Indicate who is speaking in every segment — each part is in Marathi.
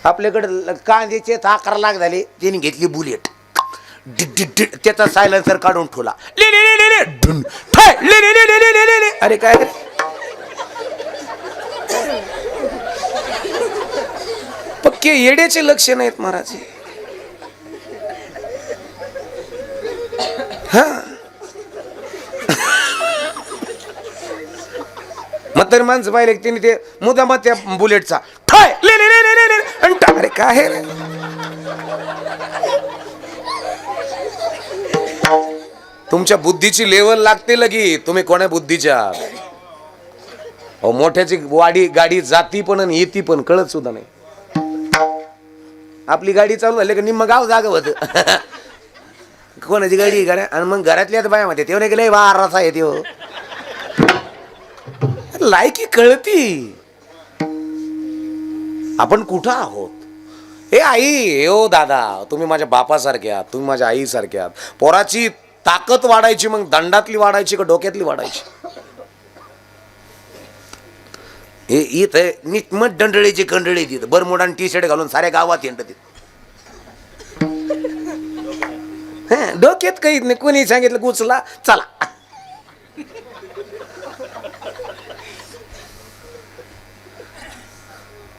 Speaker 1: आपल्याकडे कांद्याचे 11 लाख झाले, त्याने घेतली बुलेट, त्याचा सायलेन्सर काढून ठेवला, अरे काय पक्के येड्याचे लक्षण आहेत महाराज. हा म्हातारी माणसं पाहिले त्यांनी ते मुद्दाम त्या बुलेटचा अरे काय रे, तुमच्या बुद्धीची लेवल लागते लगी, तुम्ही कोण्या बुद्धीच्या. अहो मोठ्याची गाडी जाती पण आणि येती पण कळत सुद्धा नाही. आपली गाडी चालू झाली का निम्म गाव जाग होत. कोणाची गाडी गाड्या आणि मग घरातल्याच बाया मध्ये तेव्हा गेले वाराचा आहे तेव्हा लायकी कळती आपण कुठं आहोत. हे आई हो दादा, तुम्ही माझ्या बापासारखे आहात, तुम्ही माझ्या आईसारखे आहात. पोराची ताकद वाढायची मग दंडातली वाढायची का डोक्यातली वाढायची. हे इथं निटमट दंडळीची कंडळी तिथं बरमोडा टी शर्ट घालून साऱ्या गावात येणं तिथं. डोक्यात काहीच नाही, कोणी सांगितलं गुचला चला.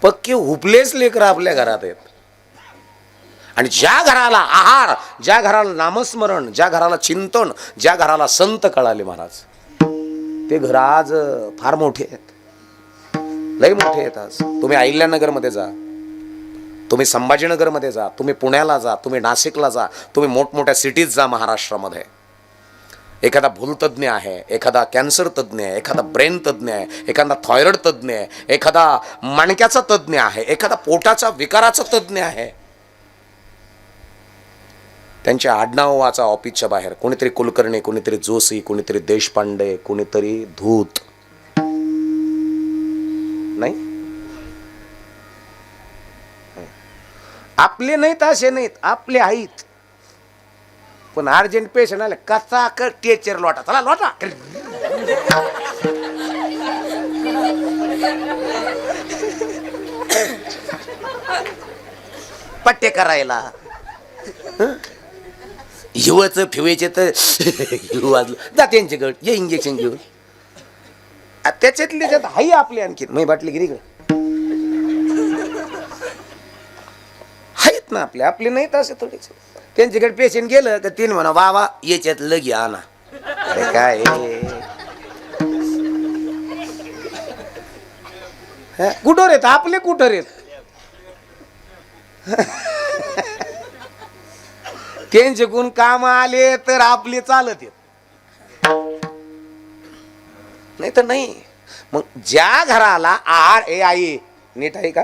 Speaker 1: पक्के हुपलेच लेकर आपल्या घरात आहेत. आणि ज्या घराला आहार, ज्या घराला नामस्मरण, ज्या घराला चिंतन, ज्या घराला संत कळाले महाराज, ते घर आज फार मोठे आहेत, लय मोठे आहेत. आज तुम्ही अहिल्यानगर मध्ये जा, तुम्ही संभाजीनगर मध्ये जा, तुम्ही पुण्याला जा, तुम्ही नाशिकला जा, तुम्ही मोठमोठ्या सिटीज जा महाराष्ट्रामध्ये. एखादा भूलतज्ञ आहे, एखादा कॅन्सर तज्ञ आहे, एखादा ब्रेन तज्ञ आहे, एखादा थायरॉइड तज्ञ आहे, एखादा मणक्याचा तज्ञ आहे, एखादा पोटाचा विकाराचा तज्ञ आहे. त्यांच्या आडनाव वाचा ऑफिसच्या बाहेर, कोणीतरी कुलकर्णी, कोणीतरी जोशी, कोणीतरी देशपांडे, कोणीतरी धूत. नाही आपले नाहीत, असे नाहीत, आपले आहेत. पण अर्जंट पेशंट आले कसा कर टेचर लोटा, चला लोटा पट्टे करायला. हिवच फिवायचे तर वाजलं जा त्यांच्याकडे, ये इंजेक्शन घेऊन. त्याच्यातली त्यात हाई आपली आणखी मी बाटली गिरी आहेत ना आपले, आपले नाहीत असे थोडेच. त्यांच्याकडे पेशंट गेलं तर तीन म्हणा बाबा याच्यात लगी आणा. अरे काय कुठं येत आपले, कुठं येत त्यांचे गुण काम आले तर आपले चालत येत, नाही तर नाही. मग ज्या घराला आहार, ए आई नीट आहे का,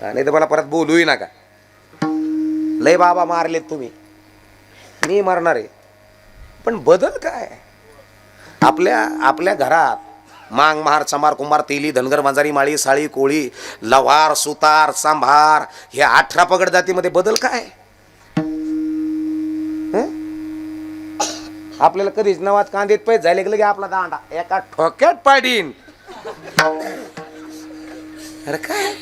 Speaker 1: नाही तर मला परत बोलूही नका. लय बाबा मारलेत तुम्ही, मी मारणार आहे. पण बदल काय आपल्या घरात मांग महार चंबार कुंभार तेली धनगर मांजारी माळी साळी कोळी लवार सुतार सांभार हे 18 पगड जातीमध्ये बदल काय. आपल्याला कधीच नवात कांदेत पैसे झाले की आपला दांडा एका ठोक्यात पाडीन. अरे काय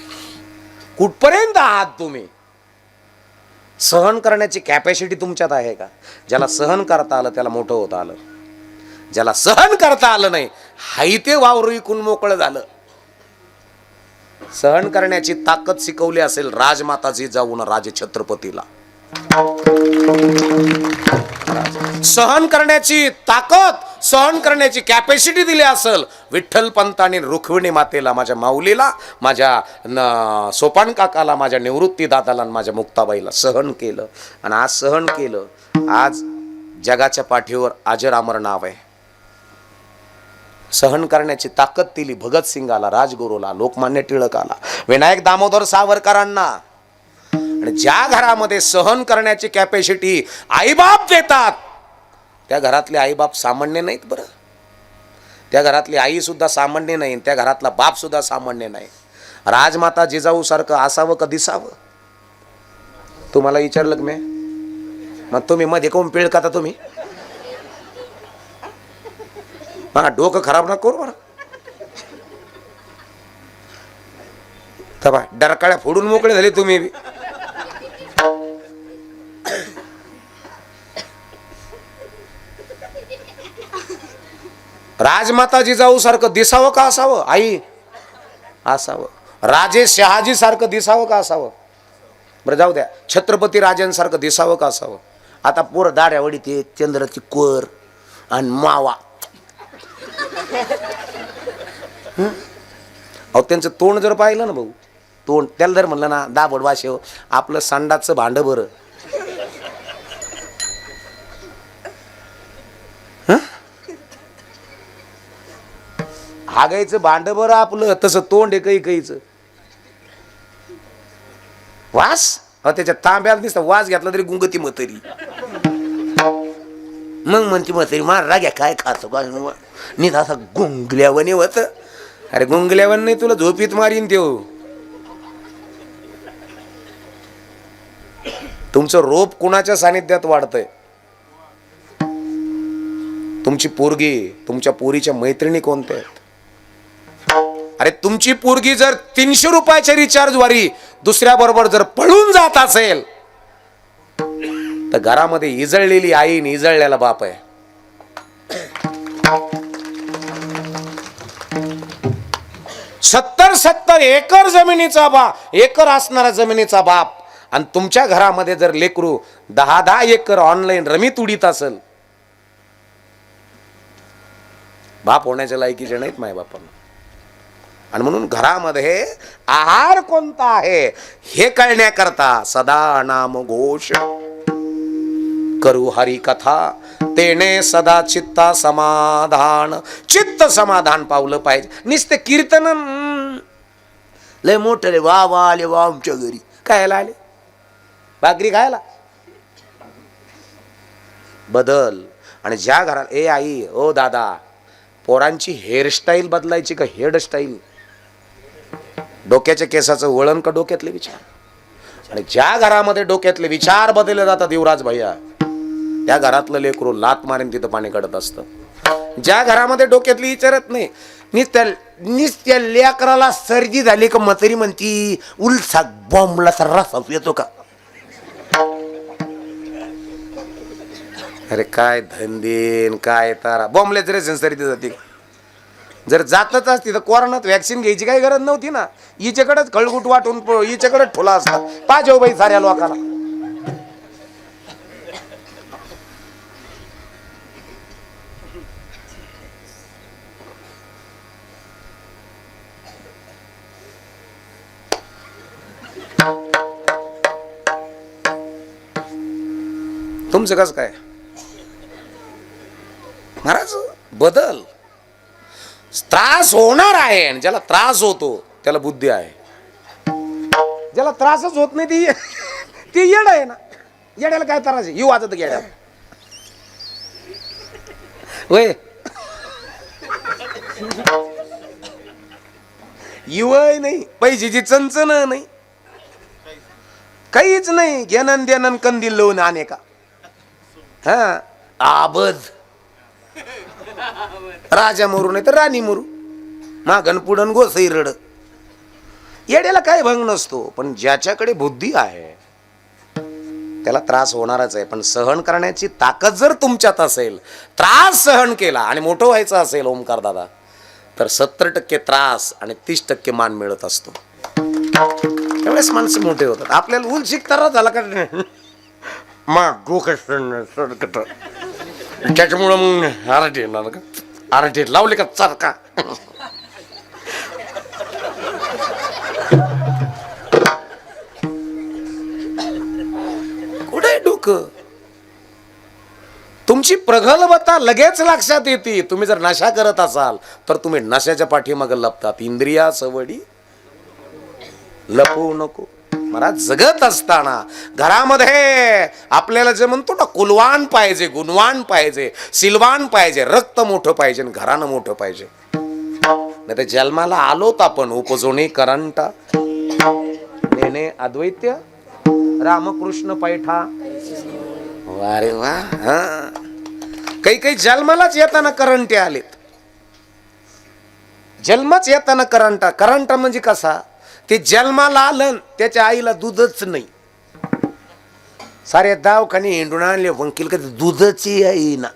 Speaker 1: कुठपर्यंत आहात तुम्ही. सहन करण्याची कॅपॅसिटी तुमच्यात आहे का. ज्याला सहन करता आलं त्याला मोठं होता आलं, ज्याला सहन करता आलं नाही हाय ते वावर विकून मोकळं झालं. सहन करण्याची ताकद शिकवली असेल राजमाता जिजाऊन राजछत्रपतीला. सहन करण्याची ताकद, सहन करण्याची कॅपॅसिटी दिली असेल विठ्ठल पंतांनी रुक्मिणी मातेला, माझ्या माऊलीला, माझ्या सोपान काकाला, माझ्या निवृत्ती दादाला, माझ्या मुक्ताबाईला सहन केलं. आणि आज सहन केलं, आज जगाच्या पाठीवर अजर अमर नाव आहे. सहन करण्याची ताकद दिली भगतसिंगाला, राजगुरूला, लोकमान्य टिळकाला, विनायक दामोदर सावरकरांना. आणि ज्या घरामध्ये सहन करण्याची कॅपॅसिटी आईबाप देतात त्या घरातले आईबाप सामान्य नाहीत. बरं त्या घरातली आई सुद्धा सामान्य नाही, त्या घरातला बाप सुद्धा सामान्य नाही. राजमाता जिजाऊ सारखं असावं का दिसावं. तुम्हाला विचारलं मी, मग तुम्ही मध्ये कोण पिळ का तुम्ही डोकं खराब ना करू बरं. तर डरकाळ्या फोडून मोकळे झाले तुम्ही बी. राजमाता जिजाऊ सारखं दिसावं का असावं आई? असावं. राजे शहाजी सारखं दिसावं का असावं? बरं जाऊ द्या, छत्रपती राजांसारखं दिसावं का असावं? आता पोर दाढ्या वडीते, चंद्राची कोर आणि मावा. अहो त्यांचं तोंड जर पाहिलं ना भाऊ, तोंड त्याला जर म्हणलं ना दाबड वाशेव, आपलं संडाचं भांड बरं. हागायचं भांड बरं आपलं, तसं तोंड आहे काही काहीच. वास त्याच्या तांब्याला दिसत, वास घेतला तरी गुंगती म्हातारी. मग म्हणती म्हातारी मार राग्या काय खातो का नीट असा गुंगल्यावाने होत. अरे गुंगल्यावन नाही, तुला झोपीत मारीन त्यो. तुमचं रोप कुणाच्या सानिध्यात वाढतंय? तुमची पोरगी, तुमच्या पोरीच्या मैत्रिणी कोणत्या आहेत? अरे तुमची पोरगी जर 300 रुपयाच्या रिचार्ज वारी दुसऱ्या बरोबर जर पळून जात असेल तर घरामध्ये इजळलेली आई आणि इजळलेला बाप आहे. सत्तर एकर जमिनीचा एकर असणारा जमिनीचा बाप आणि तुमच्या घरामध्ये जर लेकरू 10 एकर ऑनलाईन रमीत उडीत असेल, बाप होण्याच्या लायकीचे नाहीत माय बापांना. आणि म्हणून घरामध्ये आहार कोणता आहे हे कळण्याकरता सदा नाम घोष करू हरी कथा, तेने सदा चित्ता समाधान. चित्त समाधान पावलं पाहिजे. नुसते कीर्तन लय मोठं रे, वा वा आले वा आमच्या घरी. खायला आले? भाकरी खायला? बदल. आणि ज्या घरात ए आई ओ दादा, पोरांची हेअरस्टाईल बदलायची का हेअरस्टाईल? डोक्याच्या केसाचं वळण का डोक्यातले विचार? आणि ज्या घरामध्ये डोक्यातले विचार बदलले जातात युवराज भैया, त्या घरातलं लेकरू लात मारेन तिथं पाणी काढत असतं. ज्या घरामध्ये डोक्यातली विचारत नाही, निस्त्या लेकराला सर्दी झाली का म्हातारी म्हणती उलसा बॉम्बला सर्रास येतो का? अरे काय धंदेन काय तारा, बॉम्बलेच रे सर्दी जाते. जर जातच असती तर कोरोनात व्हॅक्सिन घ्यायची काही गरज नव्हती ना. हिच्याकडेच खळगुट वाटून हिच्याकडेच ठोला असता. पाहिजे बाई साऱ्या लोकांना. तुमचं कसं काय महाराज? बदल. त्रास होणार आहे आणि ज्याला त्रास होतो त्याला बुद्धी आहे. ज्याला त्रासच होत नाही ते येड आहे ना. येड्याला काय त्रास आहे? येऊ वाजत येड्या होय. युवय नाही, पैशाची चंचन नाही, काहीच नाही. घेणं देणं कंदील लावून आणे का? हा आबद राजा मरू नाही तर राणी मरू, मागण पुढन गोसई रड. येड्याला काय भंग नसतो. पण ज्याच्याकडे बुद्धी आहे त्याला त्रास होणारच आहे. पण सहन करण्याची ताकद जर तुमच्यात असेल, त्रास सहन केला आणि मोठं व्हायचं असेल ओमकार दादा, तर 70% त्रास आणि 30% मान मिळत असतो. त्यावेळेस माणसं मोठे होतात. आपल्याला उल शिकताना झाला का त्याच्यामुळं मग आरटी येणार का? आरटी लावले का चारका? कुठे डोकं? तुमची प्रगल्भता लगेच लक्षात येते. तुम्ही जर नशा करत असाल तर तुम्ही नशाच्या पाठीमागे लपतात. इंद्रिया सवडी लपवू नको. मला जगत असताना घरामध्ये आपल्याला जे म्हणतो ना, कुलवान पाहिजे, गुणवान पाहिजे, सिलवान पाहिजे, रक्त मोठं पाहिजे, घरानं मोठं पाहिजे. नाही तर जन्माला आलोत आपण उपजोनी करंटा नेने अद्वैत्य रामकृष्ण पैठा. वारे वा. काही जन्मालाच येताना करंटे आलेत. जन्मच येताना करंटा. करंटा म्हणजे कसा? ते जन्माला आलं त्याच्या आईला दूधच नाही. सारे दवाखाने हिंडून आणले वंकील का दूधची आई ना.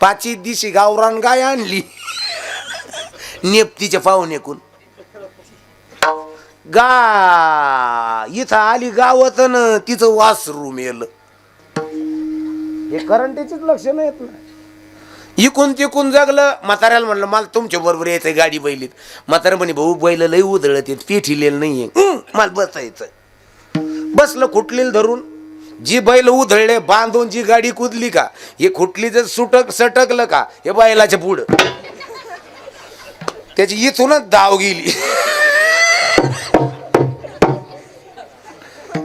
Speaker 1: पाची दिशी गावरान गाय आणली नेपतीच्या पाहुण्याकून. इथं आली गावात न तिचं वासरू मेलं. हे करंटीचीच लक्षणं आहेत ना. इकून तिकून जगलं. म्हाताऱ्याला म्हणलं मला तुमच्या बरोबर यायचंय गाडी बैलीत. म्हातारा म्हणे भाऊ बैल लई उधळत येत पेठीलेलं नाहीये. मला बसायचं. बसलं खुटलेलं धरून. जी बैल उधळले बांधून जी गाडी कुदली का हे खुटली जर सटकलं का हे बैलाच्या पुढं त्याची इथूनच धाव गेली.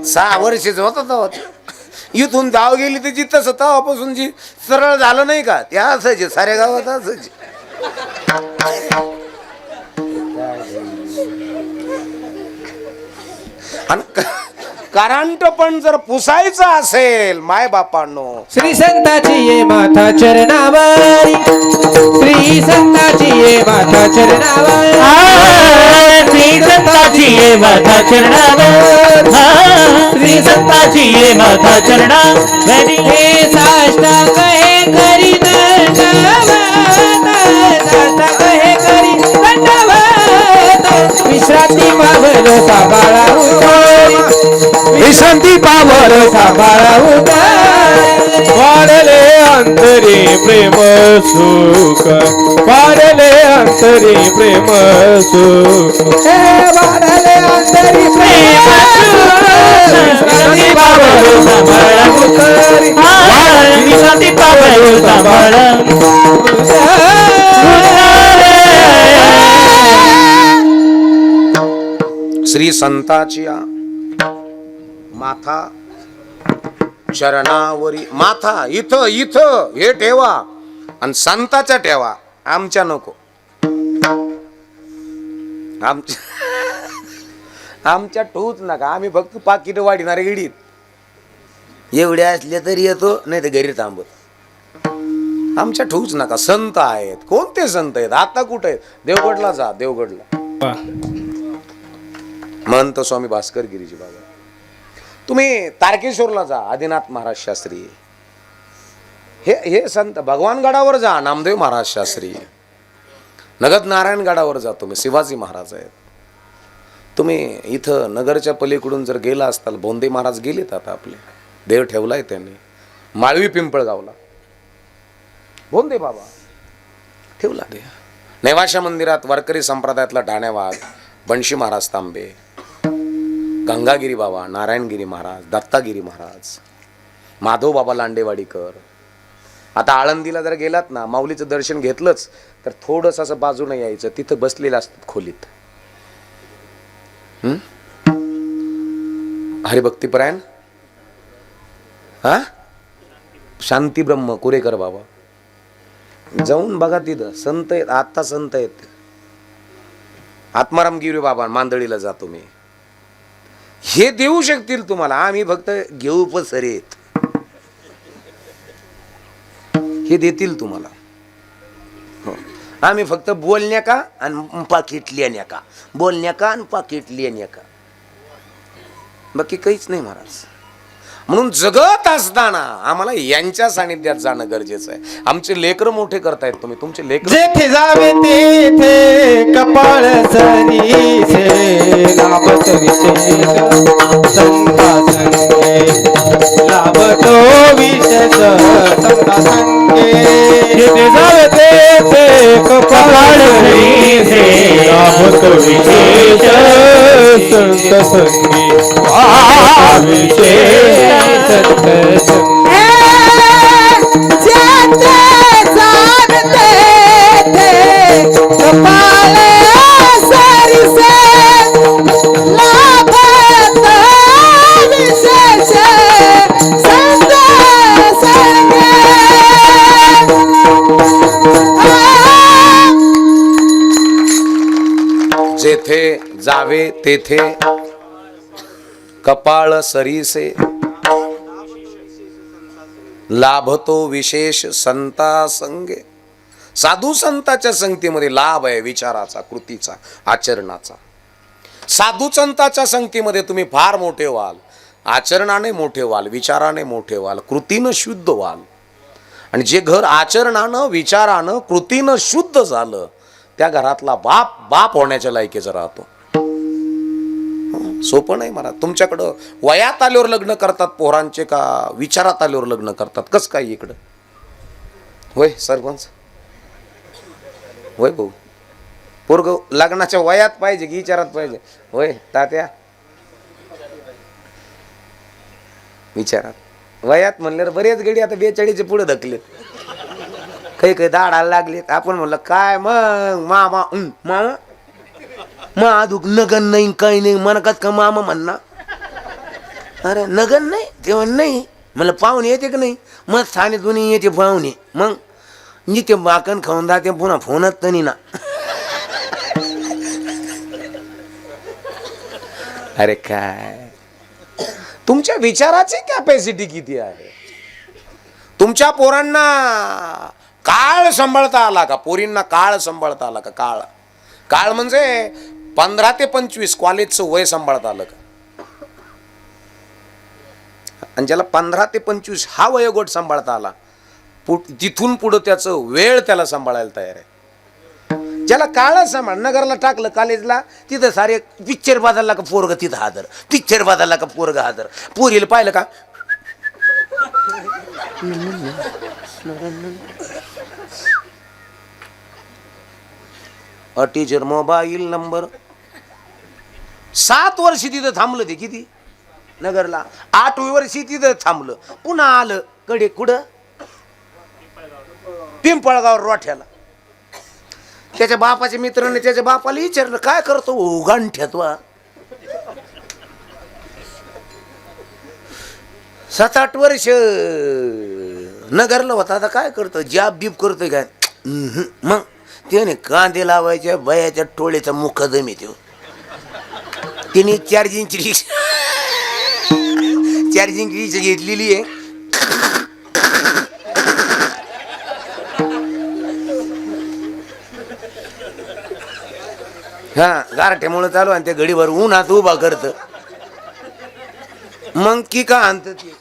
Speaker 1: 6 वर्षाच होता इथून धाव गेली त्याची. तसं तेव्हापासून जी सरळ झालं नाही का ते असायचे साऱ्या गावात असायचे. आणि करंट पण जर पुसायचं असेल माय बापांनो
Speaker 2: श्री संताची ये माथा चरणावरी, श्री संताची ये माथा चरणावरी,
Speaker 3: श्री संताची ये माथा चरणावर, श्री संताची ये माथा चरणावरी.
Speaker 2: हे साष्टांग हे करी दंडवत, साष्टांग हे करी दंडवत. विश्रांती पावलो सांभाळा उतारी,
Speaker 3: विश्रांती पावर
Speaker 2: सांभाळा उतारी.
Speaker 3: वाढले अंतरी प्रेम सुख, वाढले अंतरी प्रेम सुख,
Speaker 2: वाढले अंतरी प्रेम
Speaker 3: विश्रांती पावर सांभाळा उतारी, विश्रांती पावर सांभाळा
Speaker 1: श्री संताची माथा चरणावरी. माथा इथं इथं हे ठेवा आणि संताच्या ठेवा. आमच्या नको. आमच्या ठेवूच नका. आम्ही फक्त पाकिट वाढणारे गिडीत एवढे असले तरी येतो नाही तर घरी थांबत. आमच्या ठेवूच नका. संत आहेत. कोणते संत आहेत आता कुठे आहेत? देवगडला जा. देवगडला महंत स्वामी भास्कर गिरीजी बाबा. तुम्ही तारकेश्वरला जा. आदिनाथ महाराज शास्त्री. हे संत. भगवानगडावर जा. नामदेव महाराज शास्त्री. नगद नारायण गडावर जा. तुम्ही शिवाजी महाराज आहेत. तुम्ही इथं नगरच्या पलीकडून जर गेला असताल बोंदे महाराज गेलेत आता आपले. देव ठेवलाय त्यांनी माळवी पिंपळगावला. बोंदे बाबा ठेवला देव. नेवाशा मंदिरात वारकरी संप्रदायातला ढाण्यावाघ बनशी महाराज तांबे, गंगागिरी बाबा, नारायणगिरी महाराज, दत्तागिरी महाराज, माधव बाबा लांडेवाडीकर. आता आळंदीला जर गेलात ना माऊलीचं दर्शन घेतलंच तर थोडस असं बाजूने यायचं. तिथं बसलेलं असतात खोलीत. हरिभक्तीपरायण शांती ब्रह्म कुरेकर बाबा. जाऊन बघा तिथं संत आहेत. आता संत आहेत. आत्माराम गिरी बाबा मांदळीला जातो मी. हे देऊ शकतील तुम्हाला. आम्ही फक्त घेऊ पसरेत. हे देतील तुम्हाला. हो. आम्ही फक्त बोलण्या का आणि पाकिट लिहिण्या का, बोलण्या का आणि पाकिट लिहिण्या का, बाकी काहीच नाही महाराज. म्हणून जगत असताना आम्हाला यांच्या सानिध्यात जाणं गरजेचं आहे. आमचे लेकरं मोठे करतायत तुम्ही. तुमचे लेकर
Speaker 2: जेथे जावे तेथे कपाळ सरीसे, लाभत विशेष संता संगे, लाभतो विशेष संता संगे.
Speaker 3: जिथे जावे तेथे कपाळ सरीसे, लाभतो विशेष संत संगी, विशेष संत संगी.
Speaker 2: कपाळ सरीसे, लाभत विशेष संत संगे.
Speaker 1: जेथे जावे तेथे कपाळ सरीसे, लाभतो विशेष संता संगे. साधू संताच्या संगतीमध्ये लाभ आहे विचाराचा, कृतीचा, आचरणाचा. साधुसंताच्या संगतीमध्ये तुम्ही फार मोठे व्हाल, आचरणाने मोठे व्हाल, विचाराने मोठे व्हाल, कृतीनं शुद्ध व्हाल. आणि जे घर आचरणानं, विचारानं, कृतीनं शुद्ध झालं, त्या घरातला बाप बाप होण्याच्या लायकीचा राहतो. सोपं नाही मला. तुमच्याकडं वयात आल्यावर लग्न करतात पोरांचे का विचारात आल्यावर लग्न करतात? कस काय इकडं? होय सरपंच, होय भाऊ, पोरग लग्नाच्या वयात पाहिजे की विचारात पाहिजे? होय तात्या, विचारात. वयात म्हणल्यावर बरेच गडी आता 42च्या पुढे धकलेत, काही काही दाडाला लागलेत. आपण म्हणलं काय मग मामा मामा मग अजून नगन नाही काही नाही म्हणत का मामा म्हणणार? अरे नगन नाही तेव्हा नाही मला पाहुणे येते का नाही? मग स्थाने दोन्ही येते पाहुणे, मग ते बाकण खाऊन जाते पुन्हा फोनच तनी ना. अरे काय तुमच्या विचाराची कॅपॅसिटी किती आहे? तुमच्या पोरांना काळ सांभाळता आला का? पोरींना काळ सांभाळता आला का? काळ काळ म्हणजे 15 ते 25 कॉलेजचं वय सांभाळता आलं का? आणि ज्याला 15 ते 25 हा वयोगट सांभाळता आला, तिथून पुढं त्याचं वेळ त्याला सांभाळायला तयार आहे. ज्याला काळ सांभाळ, नगरला टाकलं कॉलेजला, तिथं सारे पिक्चर बदलला का पोरग तिथं हादर, पिक्चर बदलला का पोरग हादर. पोरीला पाहिलं का टीचर मोबाईल नंबर. 7 वर्ष तिथं थांबलं ते किती नगरला, 8वी वर्षी तिथं थांबलं, पुन्हा आलं कडे कुठं पिंपळगाव रोठ्याला. त्याच्या बापाच्या मित्राने त्याच्या बापाला विचारलं काय करतो गांठ्यात वा? 7-8 वर्ष नगरला होता, आता काय करतो जॉब बीब करतोय काय? मग त्याने कांदे लावायच्या बयाच्या टोळीचा मुखदम येतो. तिने चार्जिंगची रिक्षा घेतलेली आहे. हा गारठ्यामुळे चालू आणि ते घडीभर उन्हात उभा करत, मग की का आणत ते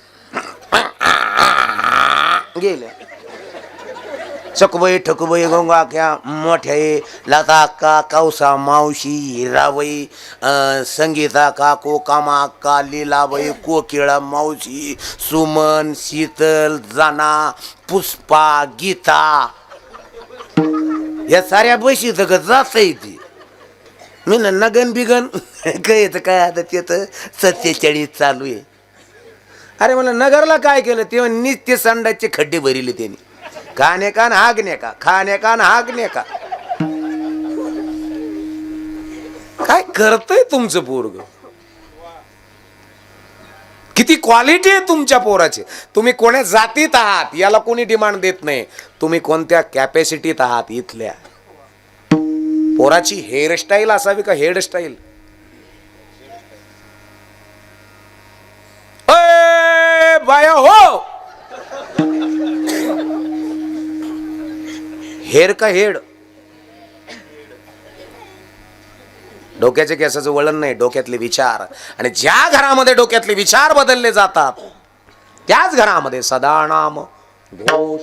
Speaker 1: गेल्या. चकबाई ठकबाई गोंगाख्या मोठ्या लता अक्का, कौसा मावशी, हिराबाई, संगीता काको, कामा अक्का, लीलाबाई, कोकिळा मावशी, सुमन, शीतल, जाना, पुष्पा, गीता, या साऱ्या बशी तर जात येते. मी ना नगन बिगन काय येतं काय आता तिथं 47 चालू आहे. अरे मला नगरला काय केलं तेव्हा नित्य संडाचे खड्डे भरिले त्यांनी. खाणे का हागणे का, खाणे का हागणे का, काय करतय तुमचं पोरग? किती क्वालिटी आहे तुमच्या पोराची. तुम्ही कोण्या जातीत आहात याला कोणी डिमांड देत नाही, तुम्ही कोणत्या कॅपॅसिटीत आहात इथल्या. पोराची हेअरस्टाईल असावी का हेअरस्टाईल? बाया हो, हेर का हेड? डोक्याच्या केसाचं वळण नाही, डोक्यातले विचार. आणि ज्या घरामध्ये डोक्यातले विचार बदलले जातात त्याच घरामध्ये सदा नाम घोष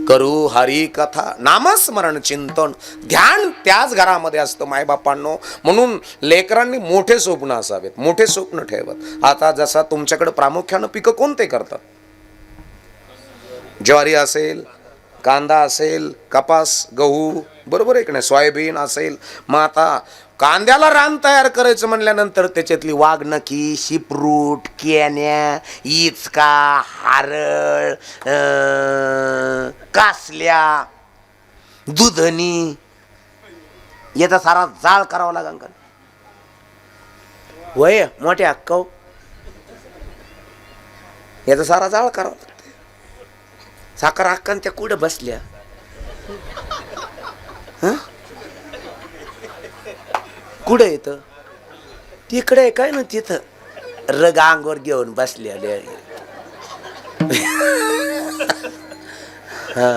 Speaker 1: करू हरी कथा, नामस्मरण चिंतन ध्यान त्याच घरामध्ये असतं मायबापांनो. म्हणून लेकरांनी मोठे स्वप्न असावेत, मोठे स्वप्न ठेवत. आता जसा तुमच्याकडे प्रामुख्यानं पिकं कोणते करतात? ज्वारी असेल, कांदा असेल, कपास, गहू, बरोबर आहे की नाही, सोयाबीन असेल. मग आता कांद्याला रान तयार करायचं म्हणल्यानंतर त्याच्यातली वाघनखी, शिपरूट, केन्या, इचका, हारळ, कासल्या, दुधनी याचा सारा जाळ करावा लागेल का? वय मोठे अक्कव याचा सारा जाळ करावा लागतो. साखर अक्कन त्या कुठं बसल्या? कुठं येतं? तिकडे आहे काय ना, तिथं रग अंगावर घेऊन बसले. हा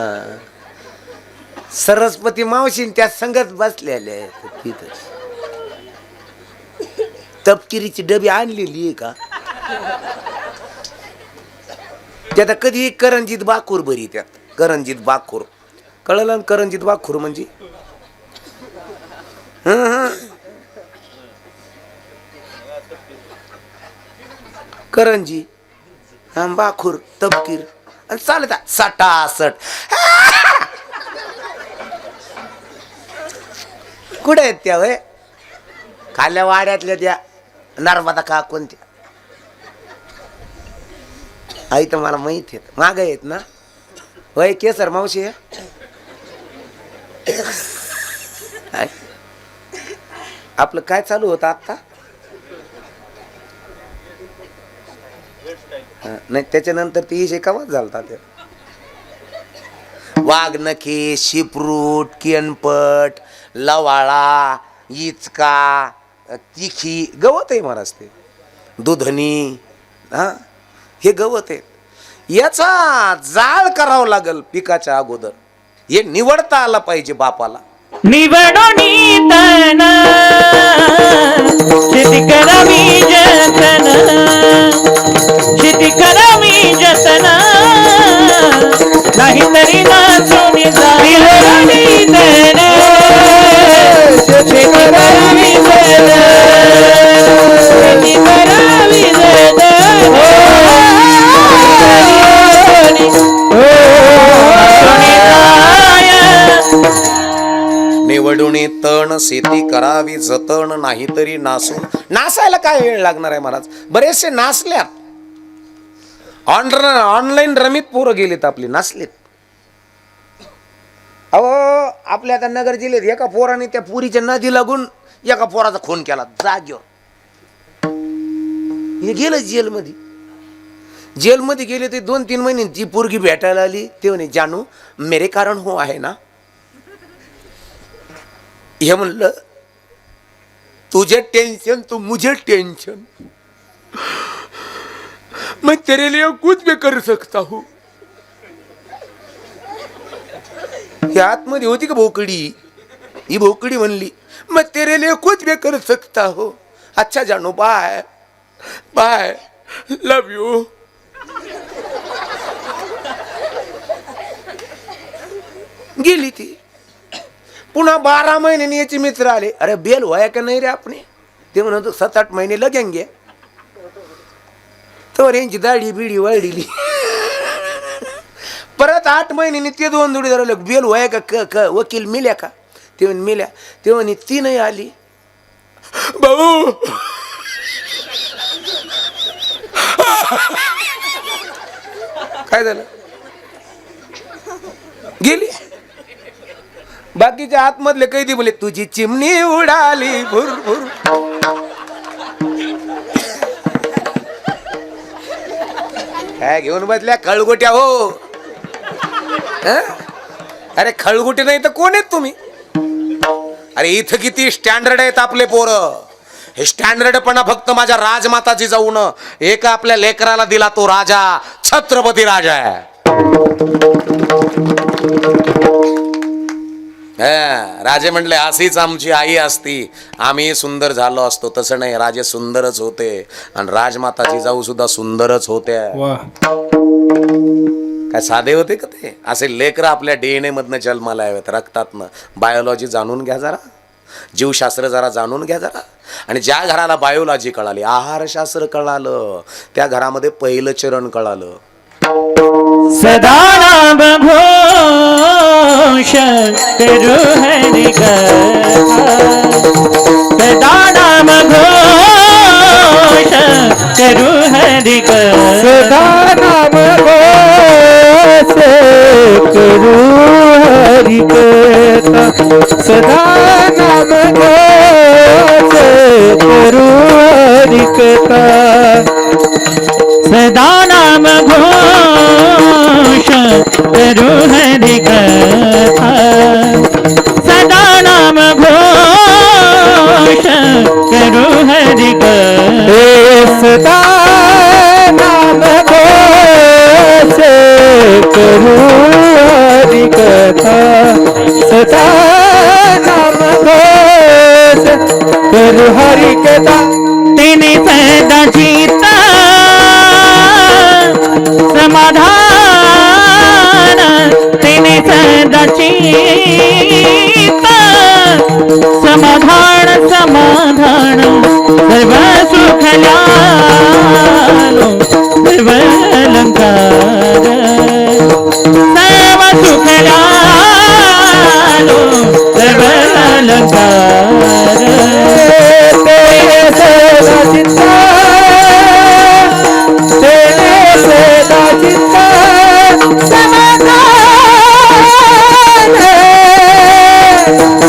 Speaker 1: सरस्वती मावशी त्या संगत बसलेले तिथं. तपकिरीची डबी आणलेली आहे का? त्यात कधी करंजीत बाखूर बरी, त्यात करंजीत बाखूर कळलं ना? करंजीत बाखूर म्हणजे करंजी बाखूर तपकीर आणि चालत सटासट. कुठे आहेत त्या वय? खाल्ल्या वाड्यातल्या त्या नर्मदा का कोणत्या आई तर मला माहित आहेत, माग आहेत ना वय केसर मावशी. आपलं काय चालू होतं आता? नाही त्याच्यानंतर ती शेकावत झालता ते वाघनखे, शिपरूट, कियनपट, लवाळा, इचका, तिखी गवत आहे महाराज. ते दुधनी हे गवत आहे. याचा जाळ करावं लागल पिकाच्या अगोदर. हे निवडता आला पाहिजे बापाला.
Speaker 3: निवडोनी तन शेती करावी जतन, शेती करावी जतन, नाहीतरी नाचून जाईल. निवडोनी तन शेती करावी जतन, शेती करावी जतन,
Speaker 1: निवडुनी तण शेती करावी जतन, नाहीतरी नासून. नासायला काय वेळ लागणार आहे महाराज? बरेचसे नासल्यात. ऑनलाईन रमीत पोरं गेलेत आपली, नासलेत. अहो आपल्या आता नगर जिल्ह्यात एका पोराने त्या पुरीच्या नदी लागून एका पोराचा खून केला जागेवर. हे गेलं जेलमध्ये. जेलमध्ये गेले ते 2-3 महिने ती पोरगी भेटायला आली. ते म्हणे जानू मेरे कारण हो आहे ना. हे म्हणलं तुझे टेंशन तो मुझे टेंशन, मैं तेरे लिए कुछ भी कर सकता हूं. ही आतमध्ये होती का भोकडी? ही भोकडी म्हणली मैं तेरे लिए कुछ भी कर सकता हूं. अच्छा जानू बाय बाय लव यू. गेली ती. पुन्हा 12 महिन्यांनी याचे मित्र आले. अरे बेल व्हाय का नाही रे आपणे? ते म्हणतो 7-8 महिने लगेंगे. तर यांची दाढी बिडी वाढली. परत 8 महिन्यांनी ते 2 जोडीदार आले. बेल व्हाय का वकील मिल्या का? ते म्हणे मिल्या. ते म्हणे ती नाही आली. भाऊ काय झालं? गेली. बाकीच्या आतमधले कैदी बोले तुझी चिमणी उडाली भुर भुर. काय घेऊन बसल्या खळगोट्या हो? अरे खळगोटे नाही तर कोण आहेत तुम्ही? अरे इथं किती स्टँडर्ड आहेत आपले पोरं. हे स्टँडर्डपणा फक्त माझ्या राजमाताची जाऊन एका आपल्या लेकराला दिला तो राजा छत्रपती राजा आहे. राजे म्हणले अशीच आमची आई असती आम्ही सुंदर झालो असतो. तसं नाही, राजे सुंदरच होते आणि राजमाताची जाऊ सुद्धा सुंदरच होते. काय साधे होते का ते? असे लेकर आपल्या DNA मधनं जन्माला यावेत, रक्तातनं. बायोलॉजी जाणून घ्या जरा, जीवशास्त्र जरा जाणून घ्या जरा. आणि ज्या घराला बायोलॉजी कळाली, आहारशास्त्र कळालं, त्या घरामध्ये पहिलं चरण कळालं.
Speaker 3: सदा नाम घोष करू हरि कथा, सदा नाम घोष करू हरि कथा,
Speaker 2: सदा नाम घोष करू हरि कथा, सदा नाम घोष करू हरि कथा,
Speaker 3: सदा नाम घोष करू हरि कथा, सदा नाम घोष करू हरि कथा,
Speaker 2: सदा नाम घोष करू हरि कथा, सदा नाम घोष करू हरि कथा.
Speaker 3: सदा चित्त समाधान तेने सदा चित्त समाधान समाधान सर्व सुख ल्यालो सर्व अलंकार सर्व सुख ल्यालो सर्व अलंकार
Speaker 2: तेरे सदा चित्ता तेरे सदा चित्ता समाधान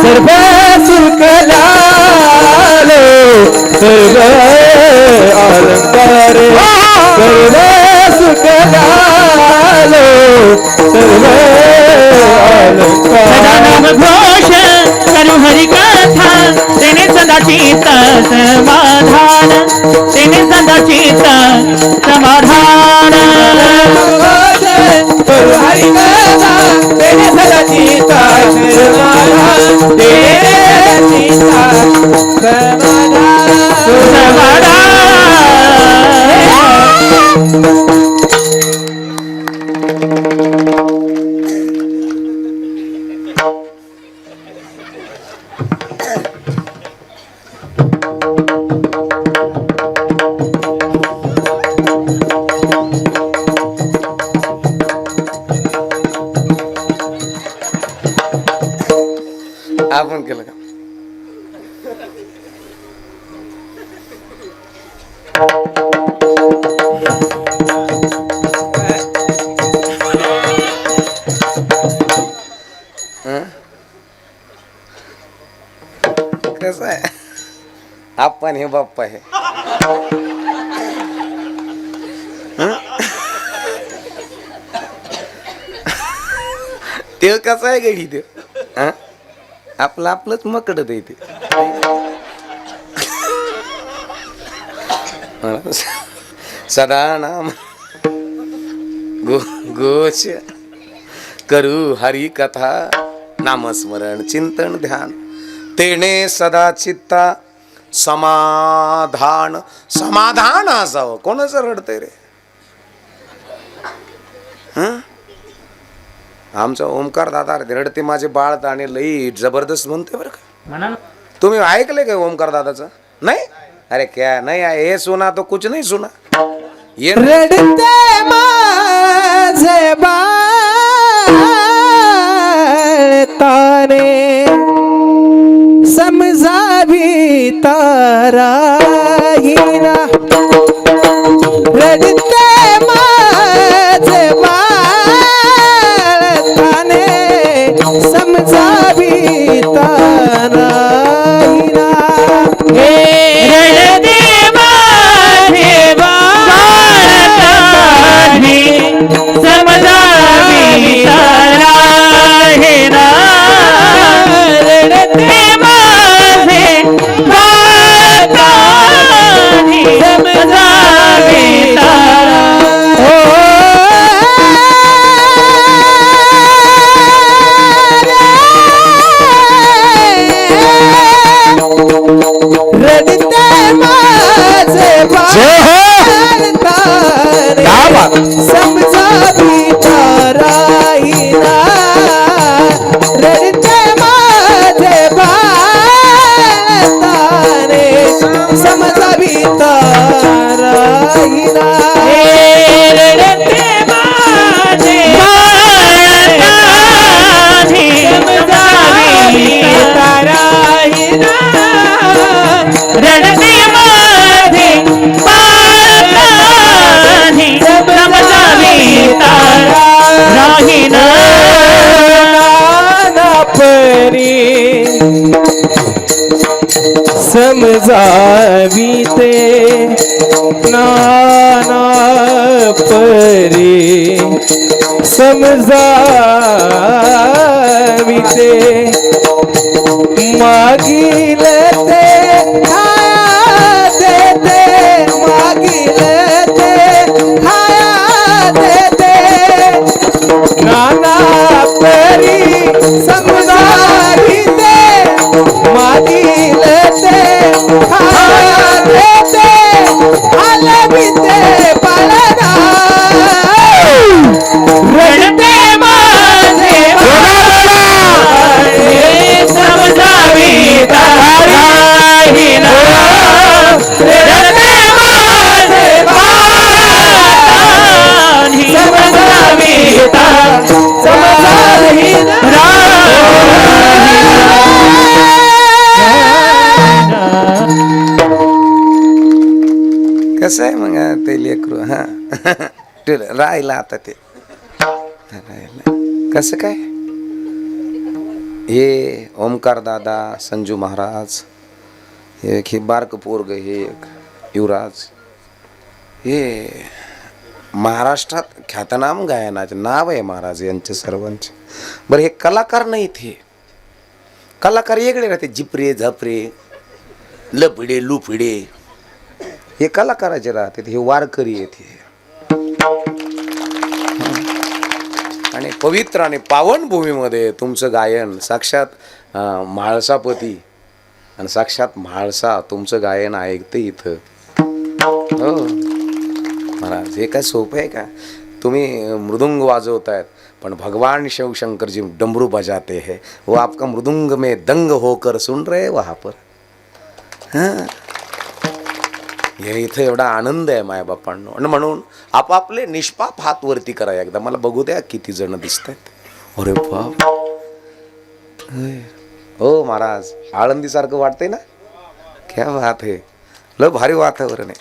Speaker 2: सर्व सुख लालो सर्व अलंकार सर्व सुख लालो सर्व
Speaker 3: सदा नाम घोष करू हरि कथा तेने सदा चित्त समाधान तेने सदा चित्त समाधान
Speaker 2: हरि कथा तेरे सदा चित्ता समाधान तेरे चित्ता समाधान
Speaker 1: आपण केलं का कसं आहे आपण हे बाप्पा आहे ते कसं आहे गडी ते आपलं आपलंच मकडत आहे ते सदा नाम गोष करू हरी कथा नामस्मरण चिंतन ध्यान तेने सदा चित्ता समाधान समाधान असावं. कोणाचं रडतंय रे? आमचा ओमकार दादा रडते माझे बाळ आणि लई जबरदस्त म्हणते बरं का. तुम्ही ऐकले का ओमकार दादाचं? नाही अरे क्या नाही हे सुना तो कुछ नहीं सुना. ये
Speaker 2: रडते माझे बाळ तारे समजावी तारा हिरा रडते माझे बाळ ताने समजावी तारा हिरा समजावी ताराईना रडते माझे बाळ तारे समजावी ताराईना रडते माझे बाळ समजावी ताराईना रडते माझे समजावी ते नाना परी समजावी ते मागील ते खाया देते मागील ते खाया देते नाना परी समजावी ते मागील ते खाया देते
Speaker 1: कसं आहे मग ते लेकरू हा ते राहिला आता ते राहिलं. कसं काय हे ओमकार दादा संजू महाराज एक हे बारक पोरग हे एक युवराज हे महाराष्ट्रात ख्यातनाम गायनाचे नाव आहे महाराज यांचे सर्वांचे. बरं हे कलाकार नाहीत, हे कलाकार वेगळे राहते जिपरे झपरे लपडे लुफडे हे कलाकाराचे राहते, हे वारकरी आहेत हे. आणि पवित्र आणि पावन भूमीमध्ये तुमचं गायन साक्षात म्हाळसापती आणि साक्षात म्हाळसा तुमचं गायन ऐकते इथं. हो महाराज हे काय सोपं आहे का? तुम्ही मृदुंग वाजवतायत पण भगवान शिवशंकर जी डमरू बजाते हैं वो आपका मृदुंग में दंग होकर सुन रहे वहाँ पर. हां हे इथं एवढा आनंद आहे मायबापांनो. आणि म्हणून आपापले निष्पाप हात वरती करा एकदा, मला बघू द्या किती जण दिसत आहेत. अरे बाप हो महाराज आळंदीसारखं वाटतंय ना, क्या बात आहे, लय भारी वातावरण आहे.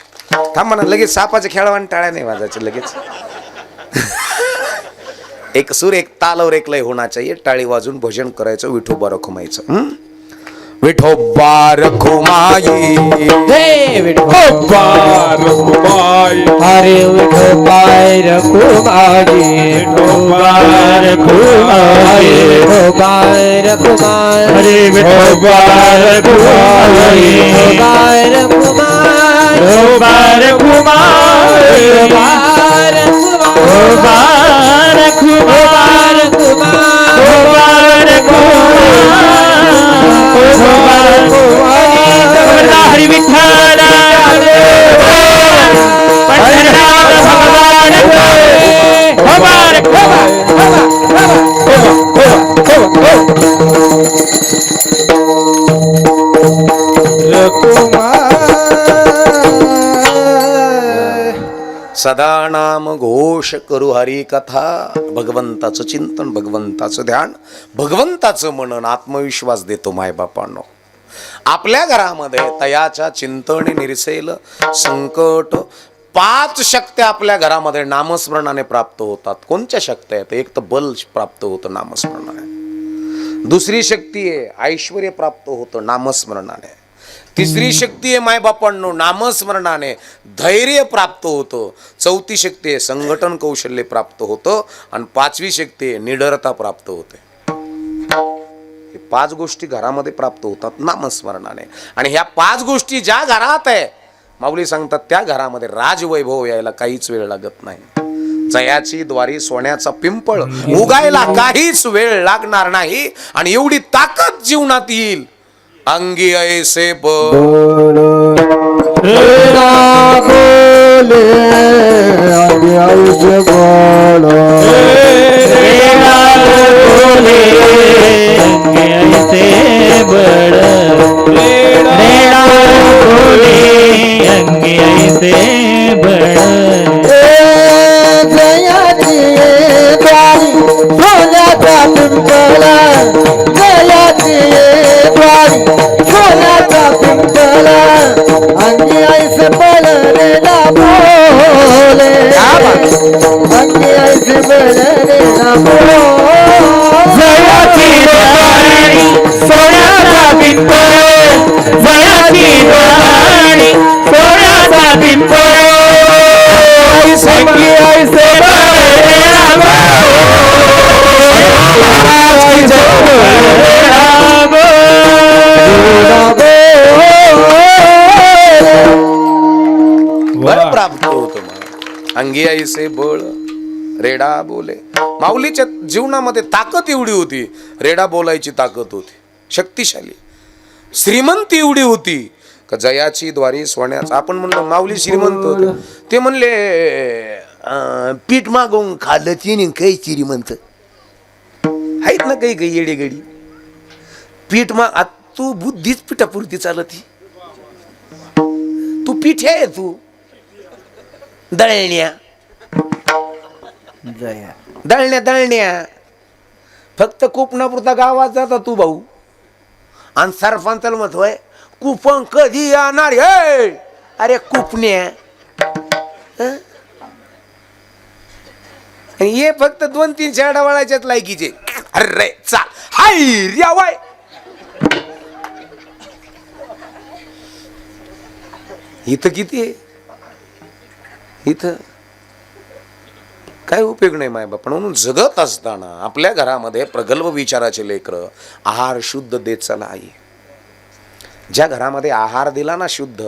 Speaker 1: थांब म्हणा लगेच सापाचे खेळवान टाळ्या नाही वाजायचे लगेच. एक सूर एक ताल और एक लय होना चाहिए. टाळी वाजून भजन करायचं, विठोबा रखुमाईचं. विठोबा रखुमाई
Speaker 2: हे विठोबा रखुमाई, हरे विठोबाय रखुमाई, विठोबाय रखुमाई, विठोबाय रखुमाई, हरे विठोबाय रखुमाई, विठोबाय रखुमाई, विठोबाय रखुमाई, विठोबाय रखुमाई, विठोबाय रखुमाई, विठोबाय रखुमाई. हरी विठ्ठल
Speaker 1: सदा नाम घोष करू हरी कथा. भगवंताचं चिंतन, भगवंताचं ध्यान, भगवंताचं मनन आत्मविश्वास देतो मायबापांनो. आपल्या घरामध्ये तयाच्या चिंतने निरसेल संकट. 5 शक्त्या आपल्या घरामध्ये नामस्मरणाने प्राप्त होतात. कोणत्या शक्त्या आहेत? एक तर बल प्राप्त होतं नामस्मरणाने, दुसरी शक्ती आहे ऐश्वर्य प्राप्त होतं नामस्मरणाने, तिसरी शक्ती आहे मायबापांनो नामस्मरणाने धैर्य प्राप्त होतं, चौथी शक्ती आहे संघटन कौशल्य प्राप्त होतं आणि 5वी शक्ती आहे निडरता प्राप्त होते. 5 गोष्टी घरामध्ये प्राप्त होतात नामस्मरणाने. आणि ह्या 5 गोष्टी ज्या घरात आहे माऊली सांगतात त्या घरामध्ये राजवैभव यायला काहीच वेळ लागत नाही. जयाची द्वारी सोन्याचा पिंपळ उगायला काहीच वेळ लागणार नाही. आणि एवढी ताकद जीवनात येईल. अंगी ऐसे
Speaker 2: बोले अंगी ऐसे बोलो, ऐसे बड़ रेड़ा बोले अंगे ऐसे बड़. जयाची द्वारी सोन्याचा पिंपळ, जयाची द्वारी सोन्याचा पिंपळ, अंगी ऐसे बड़ रेड़ा बोले, अंगी ऐसे बड़ रेड़ा बोले. जयाची द्वारी सोन्याचा पिंपळ, जयाची द्वारी सोन्याचा पिंपळ, अंगी ऐसे
Speaker 1: बळ प्राप्त होतं. अंगी ऐसे बळ रेडा बोले. माऊलीच्या जीवनामध्ये ताकद एवढी होती, रेडा बोलायची ताकद होती, शक्तिशाली. श्रीमंत एवढी होती का जयाची द्वारी सोन्याचा. आपण म्हणलो माऊली श्रीमंत होते, ते म्हणले पीठ मागवून खाल्लं तिने काही श्रीमंत आहेत ना काही काही येडेगडी. पीठ मा तू बुद्धीच पिठापुरती चालती, तू पीठ आहे तू दळण्या दळण्या दळण्या फक्त कुपनापुरता गावात जाता तू भाऊ. आणि सरपंचाला म्हणतोय कुपन कधी येणार. अरे कुपण्या आणि हे फक्त 2-3 शेरडा वळायच्याच लायकीचे. अरे चाल हाय रे वाय. इथं किती आहे? इथं काय उपयोग नाही माय बाप. म्हणून जगत असताना आपल्या घरामध्ये प्रगल्भ विचाराचे लेकरं आहार शुद्ध देत चला. आई ज्या घरामध्ये आहार दिला ना शुद्ध,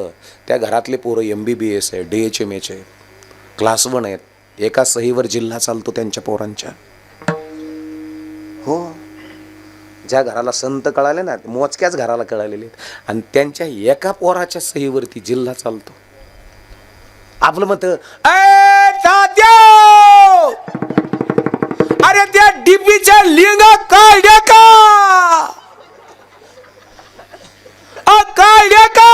Speaker 1: त्या घरातले पोरं MBBS आहे, DHMH आहे, क्लास 1 आहेत. एका सहीवर जिल्हा चालतो त्यांच्या पोरांच्या. हो, ज्या घराला संत कळाले ना, मोजक्याच घराला कळालेले आहेत, आणि त्यांच्या एका पोराच्या सहीवरती जिल्हा चालतो. आपलं मत अरे त्या डीपीच्या लिंगा काढ्या का, काढ्या का,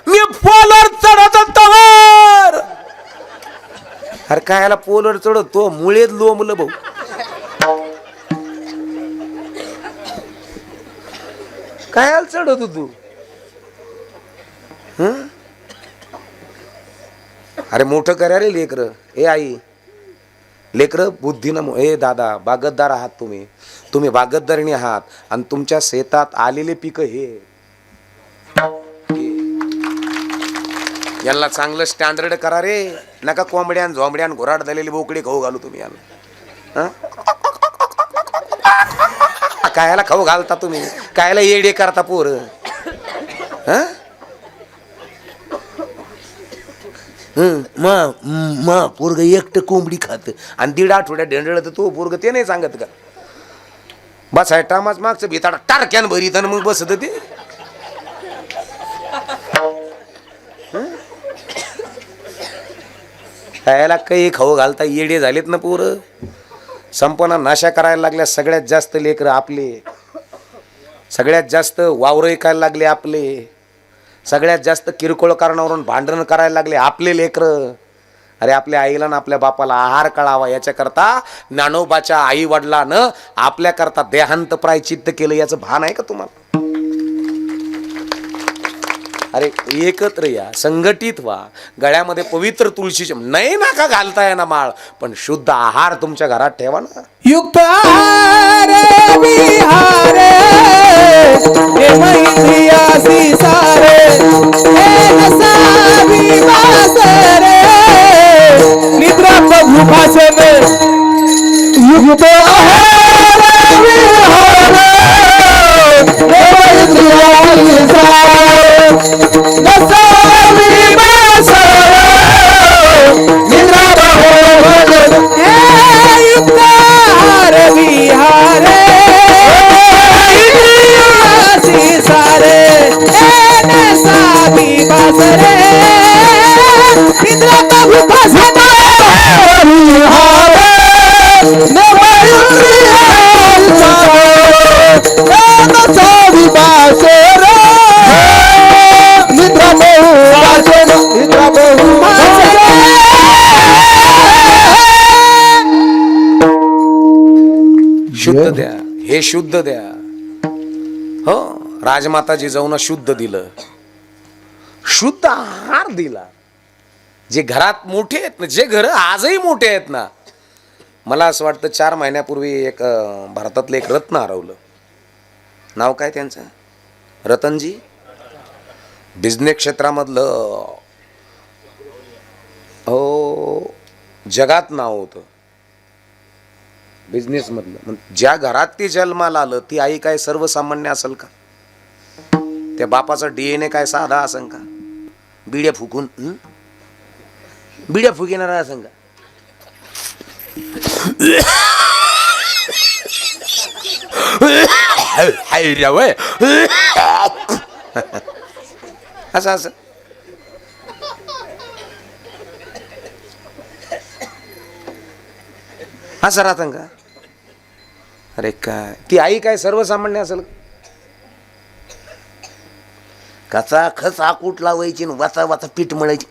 Speaker 1: मी पोलर चढत तवर. अरे कायला पोलर चढतो, मुळेच लोंबलं भाऊ. कायला चढत तू? अरे मोठं करा रे लेकर. ए आई, लेकर बुद्धीनं. ए दादा, बागतदार आहात तुम्ही, तुम्ही बागतदारिणी आहात, आणि तुमच्या शेतात आलेले पिकं हे यांना चांगलं स्टँडर्ड करा रे. नका कोंबड्यान झोंबड्यान घोराड झालेली बोकडी खाऊ घालू तुम्ही यांना. कायला खाऊ घालता तुम्ही? कायला येडे करता पोर? पोरग एकटं कोंबडी खात आणि 1.5 आठवड्यात ढेंडळत. तो पोरग ते नाही सांगत का? बस आहे टामाच मागचं भिताडा टारक्यान भरीत आणि मग बसत ते. खायला काही खाऊ घालता येडे झालेत ना पोरं. संपूर्ण नाशा करायला लागल्या. सगळ्यात जास्त लेकरं आपले, सगळ्यात जास्त वावर ऐकायला लागले आपले, सगळ्यात जास्त किरकोळ कारणावरून भांडण करायला लागले आपले लेकरं. अरे आपल्या आईला ना आपल्या बापाला आहार कळावा याच्याकरता ज्ञानोबाच्या आई वडिलानं आपल्याकरता देहांत प्रायचित्त केलं. याचं भान आहे का तुम्हाला? अरे एकत्र या, संघटित व्हा. गळ्यामध्ये पवित्र तुळशीचे नाही नाका घालताय ना माळ, पण शुद्ध आहार तुमच्या घरात ठेवा ना.
Speaker 2: युक्त आहार विहारे हे मैत्रियासी सारे हे नसावी वासरे निद्रा प्रभु भाषे में. युक्त आहार विहारे हे मैत्रियासी सारे नसावी वासरे निद्रा प्रभु विहारे सारे साबी बासरे इंद्र प्रभु भाषा
Speaker 1: शुद्ध द्या, हे शुद्ध द्या. हो, राजमाता जिजाऊनं शुद्ध दिलं, शुद्ध आहार दिला. जे घरात मोठे आहेत ना, जे घर आजही मोठे आहेत ना. मला असं वाटतं 4 महिन्यापूर्वी एक भारतातलं एक रत्न हरवलं. नाव काय त्यांचं? रतनजी. बिझनेस क्षेत्रामधलं हो जगात नाव होतं बिझनेस मधलं. ज्या घरात ती जन्माला आलं ती आई काय सर्वसामान्य असेल का? त्या बापाचा DNA काय साधा असेल का? बिड्या फुकून बिड्या फुकिणारा असेल का? असं असं असं राहतं का? अरे काय ती आई काय सर्वसामान्य असेल? कचा खच आकूट लावायची, वाचा वाचा पीठ मळायची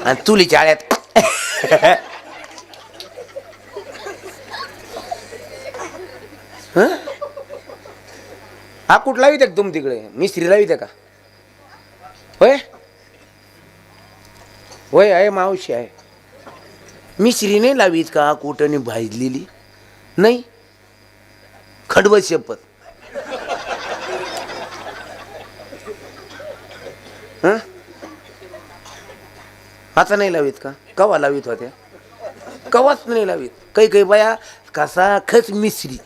Speaker 1: आणि चुली चाळ्यात आकूट लावित का तुम्ही तिकडे? मिस्त्री लावित का? होय होय आहे मावशी आहे. मिश्री नाही लावीत का कुठं भाजलेली? नाही. खडबड शपथ. हं? आता नाही लावीत का? कवा लावीत होत्या? कवाच नाही लावीत. काही बाया कसा खच मिश्री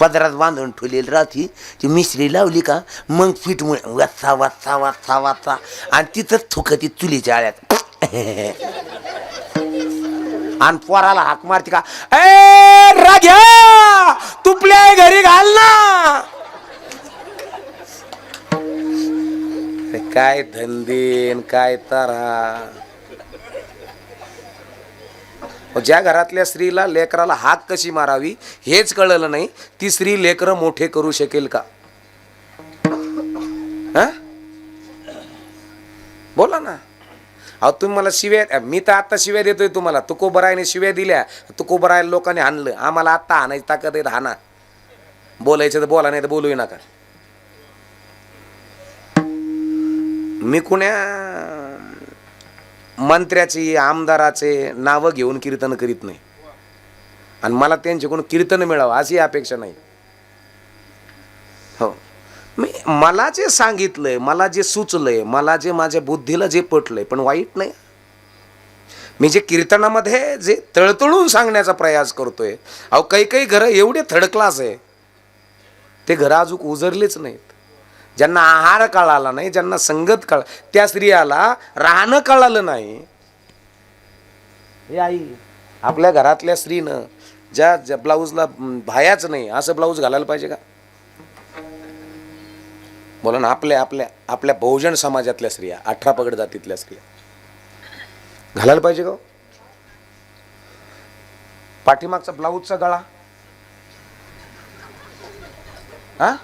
Speaker 1: पदरात बांधून ठेवलेली राहती. ती मिश्री लावली का मग पीठ वाचा वाचा वाचा वाचा आणि तिथंच थुकती चुलीच्या आळ्यात. आणि पोराला हाक मारती का, ए राग्या तुपल्या घरी घाल ना. काय धंदेन काय तारा. ज्या घरातल्या स्त्रीला लेकराला हाक कशी मारावी हेच कळलं नाही, ती स्त्री लेकरं मोठे करू शकेल का? बोला ना. अहो तुम्ही मला शिव्या, मी तर आता शिव्या देतोय तुम्हाला. तुकोबरायने शिव्या दिल्या, तुकोबरायला लोकांनी हाणलं. आम्हाला आत्ता हाणायची ताकद आहे, हाना. बोलायचं तर बोला, नाही तर बोलूही नका. मी कुण्या मंत्र्याची आमदाराचे नावं घेऊन कीर्तन करीत नाही आणि मला त्यांच्याकडून कीर्तन मिळावं अशी अपेक्षा नाही. हो, मला जे सांगितलंय, मला जे सुचलंय, मला जे माझ्या बुद्धीला जे पटलंय, पण वाईट नाही. मी जे कीर्तनामध्ये जे तळतळून सांगण्याचा प्रयास करतोय. अहो काही घरं एवढे थर्ड क्लास आहे, ते घरं अजून उजरलेच नाहीत. ज्यांना आहार कळाला नाही, ज्यांना संगत कळ, त्या स्त्रियाला राहणं कळालं नाही. हे आई, आपल्या घरातल्या स्त्रीनं ज्या ब्लाऊजला भायाच नाही असं ब्लाऊज घालायला पाहिजे का? बोला ना. आपल्या बहुजन समाजातल्या स्त्रिया, 18 पगड जातीतल्या स्त्रिया घालायला पाहिजे का? पाठीमागचा ब्लाऊजचा गळा हा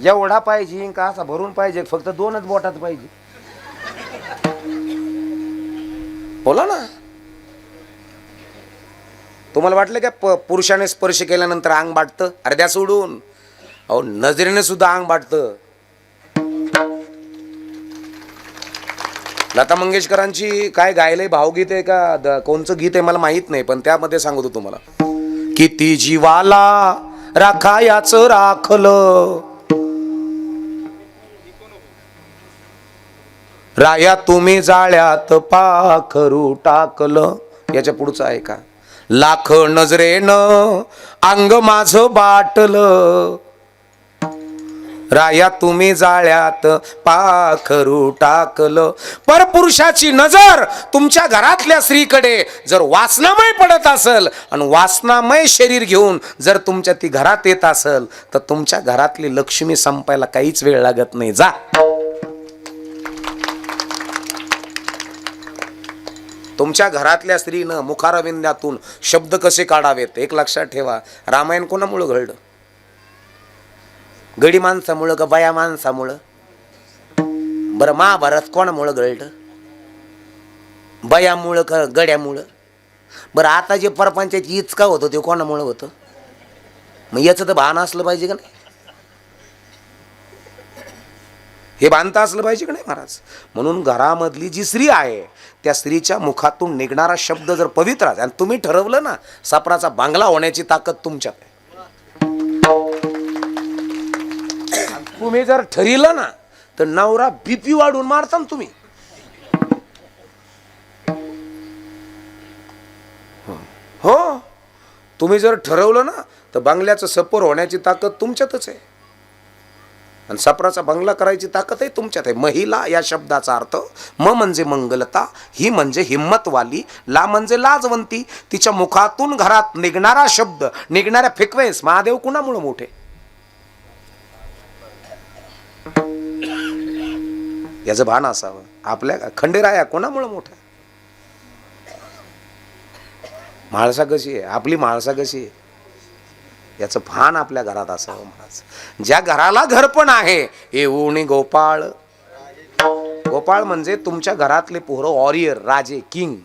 Speaker 1: एवढा पाहिजे का असा भरून पाहिजे? फक्त 2च बोटात पाहिजे? बोला ना. तुम्हाला वाटलं का पुरुषाने स्पर्श केल्यानंतर अंग बाटतं? अरे द्या सोडून. अहो नजरेने सुद्धा अंग बाटतं. लता मंगेशकरांची काय गायलंय भावगीत आहे का कोणचं गीत आहे मला माहित नाही, पण त्यामध्ये सांगतो तुम्हाला. किती जीवाला राखायाच राखलं राया तुम्ही जाळ्यात पाखरू टाकलं. याच्या पुढचं आहे का, लाख नजरेनं अंग माझं बाटलं राया तुम्ही जाळ्यात पाखरू टाकलं. परपुरुषाची नजर तुमच्या घरातल्या स्त्रीकडे जर वासनामय पडत असेल आणि वासनामय शरीर घेऊन जर तुमच्या ती घरात येत असेल तर तुमच्या घरातली लक्ष्मी संपायला काहीच वेळ लागत नाही. जा. तुमच्या घरातल्या स्त्रीनं मुखारविंद्यातून शब्द कसे काढावेत एक लक्षात ठेवा. रामायण कोणामुळं घडलं? गडी माणसामुळं का बाया माणसामुळं? बरं महाभारत कोणामुळं घडलं? बायामुळं का गड्यामुळं? बरं आता जे परपंचाची इचका होतं ते कोणामुळं होतं? मग याचं तर भान असलं पाहिजे का नाही? हे बांधता असलं पाहिजे का नाही महाराज? म्हणून घरामधली जी स्त्री आहे त्या स्त्रीच्या मुखातून निघणारा शब्द जर पवित्र आहे आणि तुम्ही ठरवलं ना सापराचा बांगला होण्याची ताकद तुमच्यात आहे. तुम्ही जर ठरलं ना तर नवरा बीपी वाढून मारता ना तुम्ही. हो, तुम्ही जर ठरवलं ना तर बंगल्याचं सपोर होण्याची ताकद तुमच्यातच आहे आणि सपराचा बंगला करायची ताकद आहे तुमच्यात आहे. महिला या शब्दाचा अर्थ म म्हणजे मंगलता, ही म्हणजे हिम्मतवाली, ला म्हणजे लाजवंती. तिच्या मुखातून घरात निघणारा शब्द, निघणाऱ्या फ्रिक्वेन्स, महादेव कुणामुळे मोठे? याचं भान असावं. आपल्या खंडेराया कोणामुळे मोठा? म्हाळसा कशी आहे आपली, म्हाळसा कशी आहे याचं भान आपल्या घरात असावं महाराज. ज्या घराला घर पण आहे येऊनी गोपाळ. गोपाळ म्हणजे तुमच्या घरातले पोरं वॉरियर, राजे, किंग,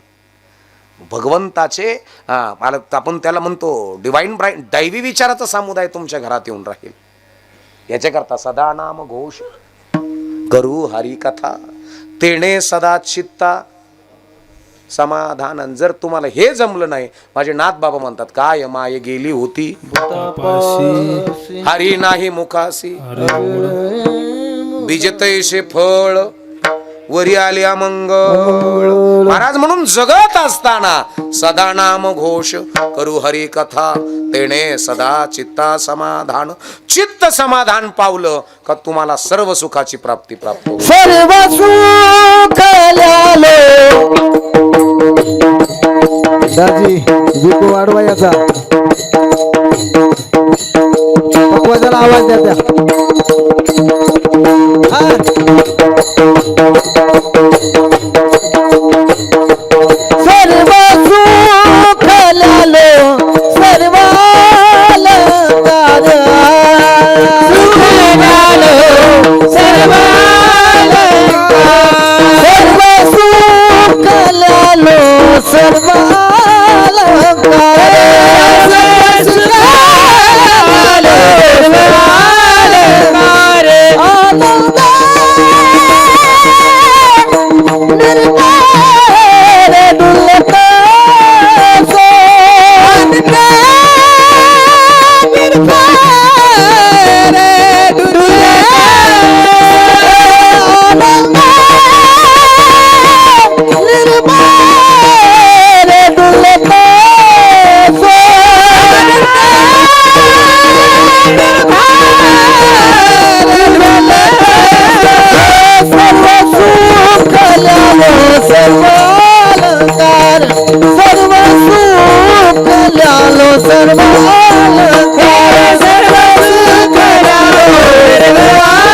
Speaker 1: भगवंताचे आपण त्याला म्हणतो डिवाइन ब्राईट, दैवी विचाराचा समुदाय तुमच्या घरात येऊन राहील. याच्याकरता सदा नाम घोष करू हरी कथा तेणे सदा चित्ता समाधान. जर तुम्हाला हे जमलं नाही, माझे नाथ बाबा म्हणतात, काय माय गेली होती हरी नाही मुखासी, बीजतैसे फळ वरी आल्या मंगळ. महाराज म्हणून जगत असताना सदा नाम घोष करू हरी कथा, तेने सदा चित्ता समाधान. चित्त समाधान पावलं का तुम्हाला सर्व सुखाची प्राप्ती प्राप्त होईल.
Speaker 2: सर्व सुख ल्यालो दाजी विकू वाढवा याचा पक्वाजाला आवाज द्या त्या. सर्व सुख ल्यालो सर्व अलंकार, सुख ल्यालो सर्व सर्व सुख ल्यालो सर्व अलंकार, सर्व अलंकार आनंद निर्भय डुलता सो, निर्भय डुलता आनंद निर्भय डुलता सो, सर्व सुख ल्यालो सर्व अलंकार, सर्व सुख ल्यालो सर्व अलंकार, सर्व सुख ल्यालो सर्व अलंकार,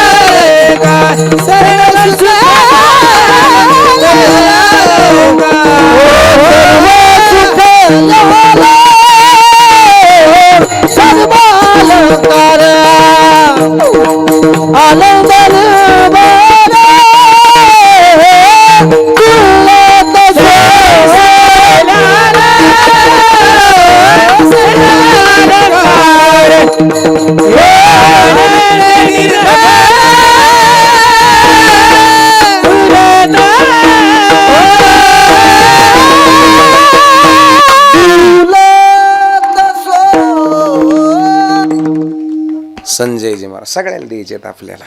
Speaker 2: सर्व सुख सर्व अलंकार आनंद
Speaker 1: संजयजी महाराज सगळ्याला द्यायचे आपल्याला.